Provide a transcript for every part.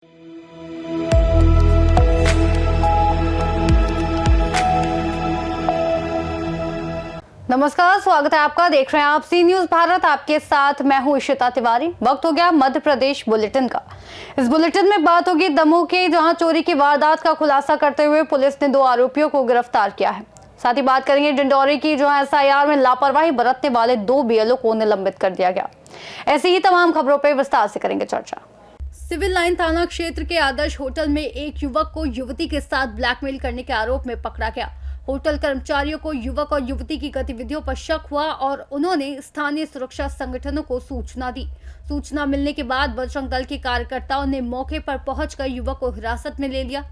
नमस्कार, स्वागत है आपका। देख रहे हैं आप सी न्यूज भारत। आपके साथ मैं हूं इशिता तिवारी। वक्त हो गया मध्य प्रदेश बुलेटिन का। इस बुलेटिन में बात होगी दमोह के, जहां चोरी की वारदात का खुलासा करते हुए पुलिस ने 2 आरोपियों को गिरफ्तार किया है। साथ ही बात करेंगे डिंडौरी की, जहां एसआईआर में लापरवाही बरतने वाले 2 बीएलओ को निलंबित कर दिया गया। ऐसी ही तमाम खबरों पर विस्तार से करेंगे चर्चा। सिविल लाइन थाना क्षेत्र के आदर्श होटल में एक युवक को युवती के साथ ब्लैकमेल करने के आरोप में पकड़ा गया। होटल कर्मचारियों को युवक और युवती की गतिविधियों पर शक हुआ और उन्होंने स्थानीय सुरक्षा संगठनों को सूचना दी। सूचना मिलने के बाद बजरंग दल के कार्यकर्ताओं ने मौके पर पहुंचकर युवक को हिरासत में ले लिया।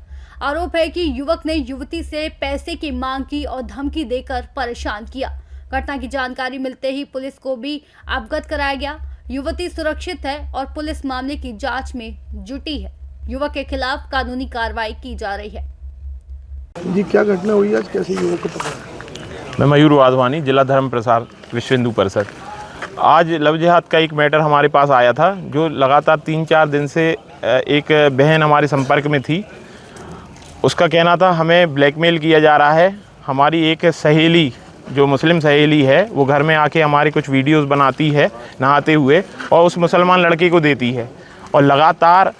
आरोप है कि युवक ने युवती से पैसे की मांग की और धमकी देकर परेशान किया। घटना की जानकारी मिलते ही पुलिस को भी अवगत कराया गया। युवती सुरक्षित है और पुलिस मामले की जांच में जुटी है। युवक के खिलाफ कानूनी कार्रवाई की जा रही है। जी, क्या घटना हुई आज, कैसे युवक को पकड़ा? मैं मयूर वाधवानी, जिला धर्म प्रसार विश्व हिंदू परिषद। आज लव जिहाद का एक मैटर हमारे पास आया था, जो लगातार 3-4 दिन से एक बहन हमारे संपर्क में थी। उसका कहना था हमें ब्लैकमेल किया जा रहा है। हमारी एक सहेली, जो मुस्लिम सहेली है, वो घर में आके हमारी कुछ वीडियोस बनाती है नहाते हुए और उस मुसलमान लड़के को देती है, और लगातार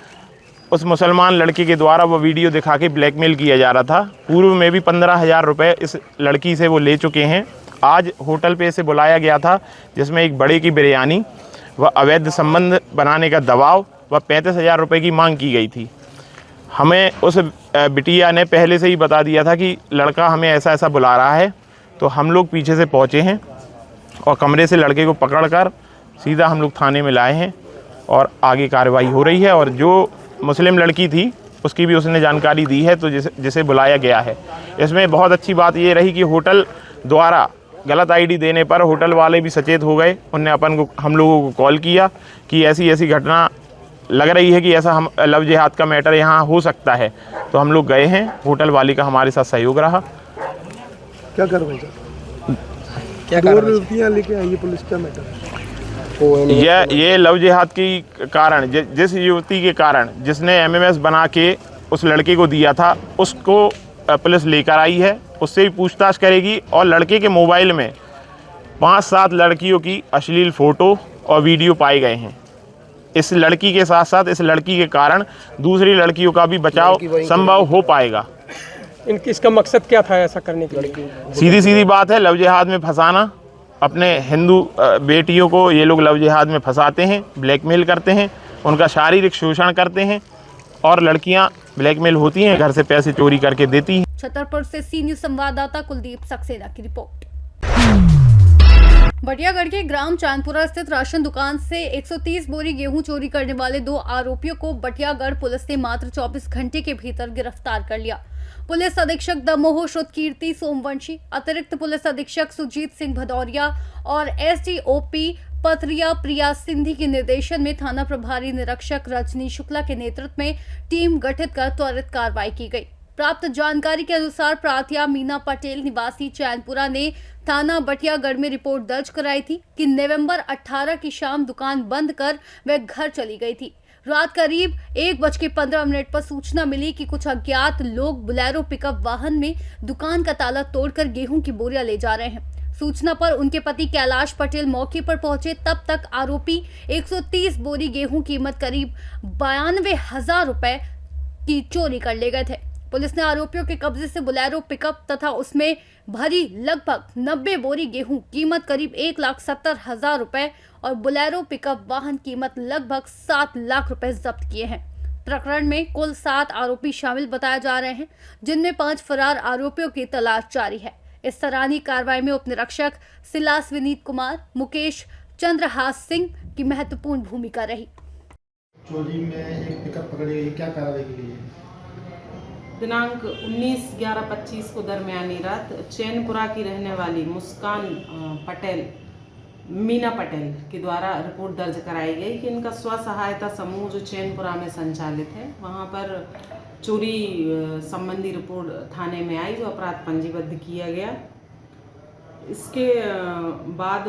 उस मुसलमान लड़के के द्वारा वो वीडियो दिखा के ब्लैकमेल किया जा रहा था। पूर्व में भी 15,000 रुपये इस लड़की से वो ले चुके हैं। आज होटल पे इसे बुलाया गया था, जिसमें एक बड़े की बिरयानी व अवैध संबंध बनाने का दबाव व 35,000 रुपये की मांग की गई थी। हमें उस बिटिया ने पहले से ही बता दिया था कि लड़का हमें ऐसा ऐसा बुला रहा है, तो हम लोग पीछे से पहुँचे हैं और कमरे से लड़के को पकड़कर सीधा हम लोग थाने में लाए हैं और आगे कार्रवाई हो रही है। और जो मुस्लिम लड़की थी उसकी भी उसने जानकारी दी है, तो जिसे बुलाया गया है। इसमें बहुत अच्छी बात ये रही कि होटल द्वारा गलत आईडी देने पर होटल वाले भी सचेत हो गए। उनने हम लोगों को कॉल किया कि ऐसी ऐसी घटना लग रही है कि ऐसा हम लव जिहाद का मैटर यहाँ हो सकता है, तो हम लोग गए हैं। होटल वाले का हमारे साथ सहयोग रहा। क्या कार्रवाई क्या युवतियाँ लेके आई पुलिस, क्या मैटर है? ये लव जिहाद की कारण, जिस युवती के कारण जिसने एमएमएस बना के उस लड़के को दिया था, उसको पुलिस लेकर आई है। उससे भी पूछताछ करेगी और लड़के के मोबाइल में 5-7 लड़कियों की अश्लील फ़ोटो और वीडियो पाए गए हैं। इस लड़की के साथ साथ इस लड़की के कारण दूसरी लड़कियों का भी बचाव संभव हो पाएगा। इसका मकसद क्या था ऐसा करने के लिए? सीधी बात है, लव जिहाद में फंसाना। अपने हिंदू बेटियों को ये लोग लव जिहाद में फंसाते हैं, ब्लैकमेल करते हैं, उनका शारीरिक शोषण करते हैं और लड़कियां ब्लैकमेल होती हैं, घर से पैसे चोरी करके देती हैं। छतरपुर से सी न्यूज संवाददाता कुलदीप सक्सेना की रिपोर्ट। बढ़ियागढ़ के ग्राम चांदपुरा स्थित राशन दुकान से 130 बोरी गेहूं चोरी करने वाले 2 आरोपियों को बढ़ियागढ़ पुलिस ने मात्र 24 घंटे के भीतर गिरफ्तार कर लिया। पुलिस अधीक्षक दमोह श्रुतकीर्ति सोमवंशी, अतिरिक्त पुलिस अधीक्षक सुजीत सिंह भदौरिया और एसडीओपी पथरिया प्रिया सिंधी के निर्देशन में थाना प्रभारी निरीक्षक रजनी शुक्ला के नेतृत्व में टीम गठित कर त्वरित कार्रवाई की गई। प्राप्त जानकारी के अनुसार प्रार्थया मीना पटेल निवासी चैनपुरा ने थाना बढ़ियागढ़ में रिपोर्ट दर्ज कराई थी कि नवंबर 18 की शाम दुकान बंद कर वह घर चली गई थी। रात करीब 1:15 पर सूचना मिली कि कुछ अज्ञात लोग बोलेरो पिकअप वाहन में दुकान का ताला तोड़कर गेहूं की बोरियां ले जा रहे हैं। सूचना पर उनके पति कैलाश पटेल मौके पर पहुंचे। तब तक आरोपी 130 बोरी गेहूं कीमत करीब 92,000 रुपए की चोरी कर ले गए थे। पुलिस ने आरोपियों के कब्जे से बोलेरो पिकअप तथा उसमें भरी लगभग 90 बोरी गेहूं कीमत करीब 1,70,000 रुपए और बोलेरो पिकअप वाहन कीमत लगभग 7 लाख रुपए जब्त किए हैं। प्रकरण में कुल 7 आरोपी शामिल बताए जा रहे हैं, जिनमें 5 फरार आरोपियों की तलाश जारी है। इस सराहनीय कार्रवाई में उप निरीक्षक सिलास विनीत कुमार, मुकेश चंद्रहास सिंह की महत्वपूर्ण भूमिका रही। चोरी में एक पिकअप पकड़ी गई, क्या कार्रवाई की गई है? दिनांक 19/11/25 को दरमियानी रात चैनपुरा की रहने वाली मुस्कान पटेल, मीना पटेल के द्वारा रिपोर्ट दर्ज कराई गई कि इनका स्व सहायता समूह जो चैनपुरा में संचालित है, वहां पर चोरी संबंधी रिपोर्ट थाने में आई, जो अपराध पंजीबद्ध किया गया। इसके बाद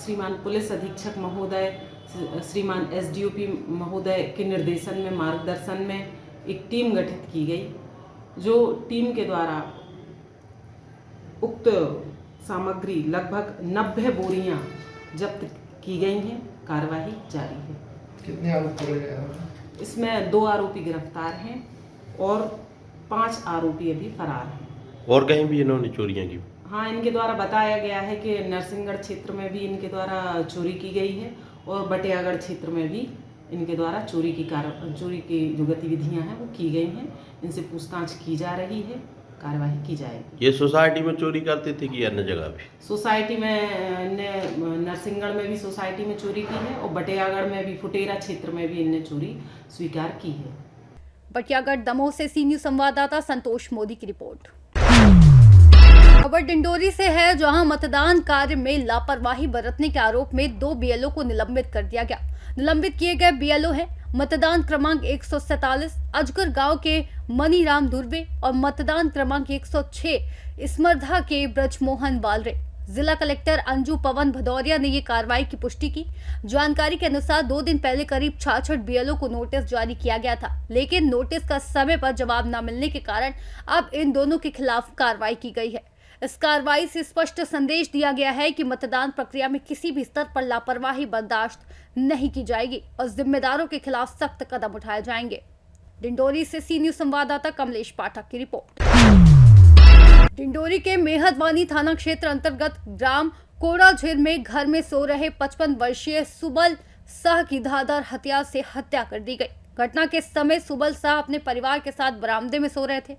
श्रीमान पुलिस अधीक्षक महोदय श्रीमान एसडीओपी महोदय के निर्देशन में, मार्गदर्शन में एक टीम गठित की गई, जो टीम के द्वारा उक्त सामग्री लगभग 90 बोरियां जब्त की गई हैं। कार्रवाई जारी है। कितने आरोप पकड़े गए हैं? इसमें 2 आरोपी गिरफ्तार हैं और 5 आरोपी अभी फरार हैं। और कहीं भी इन्होंने चोरियां की? हाँ, इनके द्वारा बताया गया है कि नरसिंहगढ़ क्षेत्र में भी इनके द्वारा चोरी की गई है और बटियागढ़ क्षेत्र में भी इनके द्वारा चोरी की जो गतिविधियां हैं वो की गई हैं। इनसे पूछताछ की जा रही है, कार्रवाई की जाएगी। ये सोसाइटी में चोरी करते थे कि अन्य जगह भी? सोसाइटी में नरसिंहगढ़ में भी सोसाइटी में चोरी की है और बटियागढ़ में भी, फुटेरा क्षेत्र में भी इनने चोरी स्वीकार की है। बटियागढ़ दमोह से सी न्यूज संवाददाता संतोष मोदी की रिपोर्ट। खबर डिंडोरी से है, जहां मतदान कार्य में लापरवाही बरतने के आरोप में 2 बीएलओ को निलंबित कर दिया गया। निलंबित किए गए बीएलओ हैं मतदान क्रमांक 147 अजगर गांव के मनीराम दुर्वे और मतदान क्रमांक 106 स्मर्धा के ब्रजमोहन बालरे। जिला कलेक्टर अंजू पवन भदौरिया ने ये कार्रवाई की पुष्टि की। जानकारी के अनुसार 2 दिन पहले करीब 66 बीएलओ को नोटिस जारी किया गया था, लेकिन नोटिस का समय पर जवाब न मिलने के कारण अब इन दोनों के खिलाफ कार्रवाई की गई है। इस कार्रवाई से स्पष्ट संदेश दिया गया है कि मतदान प्रक्रिया में किसी भी स्तर पर लापरवाही बर्दाश्त नहीं की जाएगी और जिम्मेदारों के खिलाफ सख्त कदम उठाए जाएंगे। डिंडोरी से सी न्यूज संवाददाता कमलेश पाठक की रिपोर्ट। डिंडोरी के मेहदवानी थाना क्षेत्र अंतर्गत ग्राम कोड़ाझिर में घर में सो रहे 55 वर्षीय सुबल शाह की धारदार हथियार से हत्या कर दी गई। घटना के समय सुबल शाह अपने परिवार के साथ बरामदे में सो रहे थे।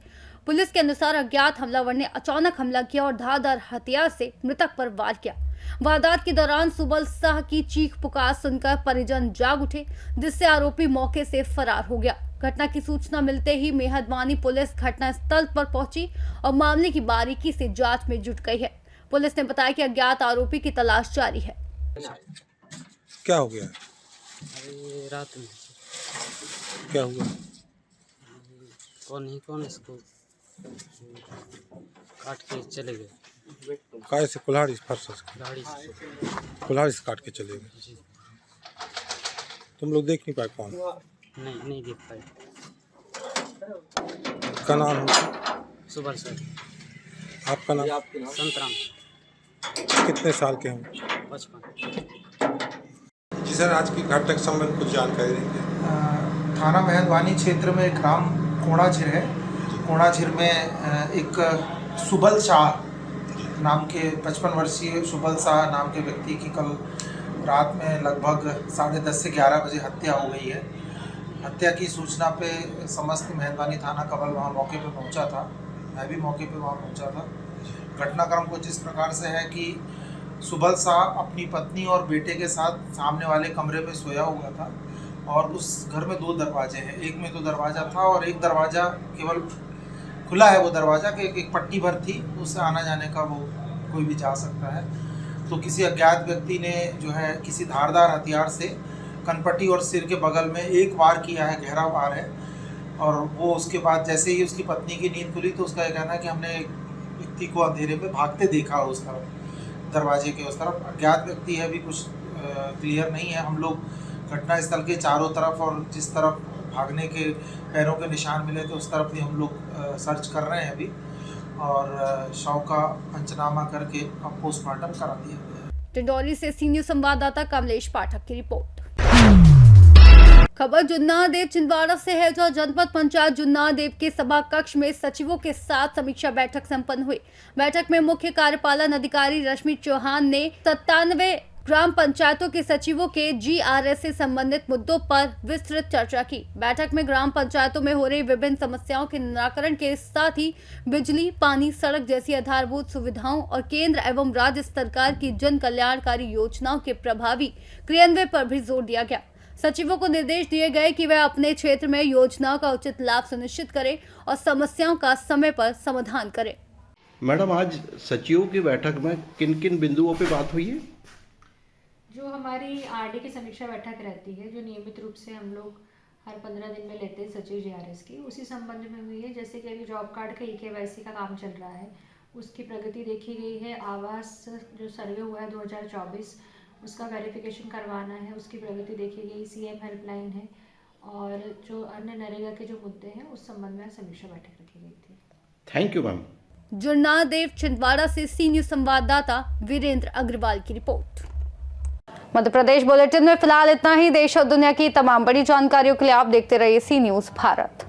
पुलिस के अनुसार अज्ञात हमलावर ने अचानक हमला किया और धारदार हथियार से मृतक पर वार किया। वारदात के दौरान सुबल शाह की चीख पुकार सुनकर परिजन जाग उठे, जिससे आरोपी मौके से फरार हो गया। घटना की सूचना मिलते ही मेहदवानी पुलिस घटनास्थल पर पहुंची और मामले की बारीकी से जांच में जुट गई है। पुलिस ने बताया कि अज्ञात आरोपी की तलाश जारी है। क्या हो गया? अरे रात में क्या हुआ? कौन इसको काट के चले गए। काय से कुल्हाड़ी फर्श से गाड़ी से। कुल्हाड़ी से काट के चले गए। जी। तुम लोग देख नहीं पाए कौन? नहीं देख पाए। का नाम है? सुबह सर। आपका नाम? संतराम। कितने साल के हैं? 55। जी सर, आज की घटना के संबंध में कुछ जानकारी देंगे? थाना मेहदवानी क्षेत्र में ग्राम कोड़ाझिर है। कोड़ाझिर में एक सुबल शाह नाम के 55 वर्षीय सुबल शाह नाम के व्यक्ति की कल रात में लगभग 10:30 से 11 बजे हत्या हो गई है। हत्या की सूचना पे समस्त मेहदवानी थाना कबल वहाँ मौके पे पहुँचा था। मैं भी मौके पे वहाँ पहुँचा था। घटनाक्रम कुछ इस प्रकार से है कि सुबल शाह अपनी पत्नी और बेटे के साथ सामने वाले कमरे में सोया हुआ था और उस घर में 2 दरवाजे हैं। एक में तो दरवाज़ा था और एक दरवाज़ा केवल खुला है। वो दरवाज़ा के एक पट्टी भर थी, उससे आना जाने का वो कोई भी जा सकता है। तो किसी अज्ञात व्यक्ति ने जो है किसी धारदार हथियार से कनपट्टी और सिर के बगल में एक वार किया है, गहरा वार है। और वो उसके बाद जैसे ही उसकी पत्नी की नींद खुली तो उसका ये कहना है कि हमने एक व्यक्ति को अंधेरे में भागते देखा उस तरफ, दरवाजे के उस तरफ। अज्ञात व्यक्ति है, अभी कुछ क्लियर नहीं है। हम लोग घटनास्थल के चारों तरफ और जिस तरफ भागने के पैरों के निशान मिले थे उस तरफ भी हम लोग सर्च कर रहे हैं अभी, और शव का पंचनामा करके अब पोस्टमार्टम करा दिया गया है। डिंडोरी से सी न्यूज संवाददाता कमलेश पाठक की रिपोर्ट। खबर जुन्नादेव छिंदवाड़ा से है, जहां जनपद पंचायत जुन्नादेव के सभा कक्ष में सचिवों के साथ समीक्षा बैठक संपन्न हुई। बैठक में मुख्य कार्यपालन अधिकारी रश्मि चौहान ने 97 ग्राम पंचायतों के सचिवों के जीआरएस से संबंधित मुद्दों पर विस्तृत चर्चा की। बैठक में ग्राम पंचायतों में हो रही विभिन्न समस्याओं के निराकरण के साथ ही बिजली, पानी, सड़क जैसी आधारभूत सुविधाओं और केंद्र एवं राज्य सरकार की जन कल्याणकारी योजनाओं के प्रभावी क्रियान्वयन पर भी जोर दिया गया। सचिवों को निर्देश दिए गए कि वे अपने क्षेत्र में योजनाओं का उचित लाभ सुनिश्चित करें और समस्याओं का समय पर समाधान करें। मैडम, आज सचिवों की बैठक में किन किन बिंदुओं पे बात हुई है? जो हमारी आरडी की समीक्षा बैठक रहती है, जो नियमित रूप से हम लोग हर 15 दिन में लेते हैं सचिव जीआरएस की, उसी संबंध में हुई है। जैसे कि अभी जॉब कार्ड का EKYC का काम चल रहा है, उसकी प्रगति देखी गई है। आवास जो सर्वे हुआ है 2024 उसका वेरिफिकेशन करवाना है, उसकी प्रगति देखी गई। CM हेल्पलाइन है और जो अन्य नरेगा के जो मुद्दे हैं उस संबंध में समीक्षा बैठक रखी गई थी। Thank you ma'am. Jurnadev Chhindwara से सी न्यूज संवाददाता वीरेंद्र अग्रवाल की रिपोर्ट। मध्य प्रदेश बुलेटिन में फिलहाल इतना ही। देश और दुनिया की तमाम बड़ी जानकारियों के लिए आप देखते रहिए सी न्यूज भारत।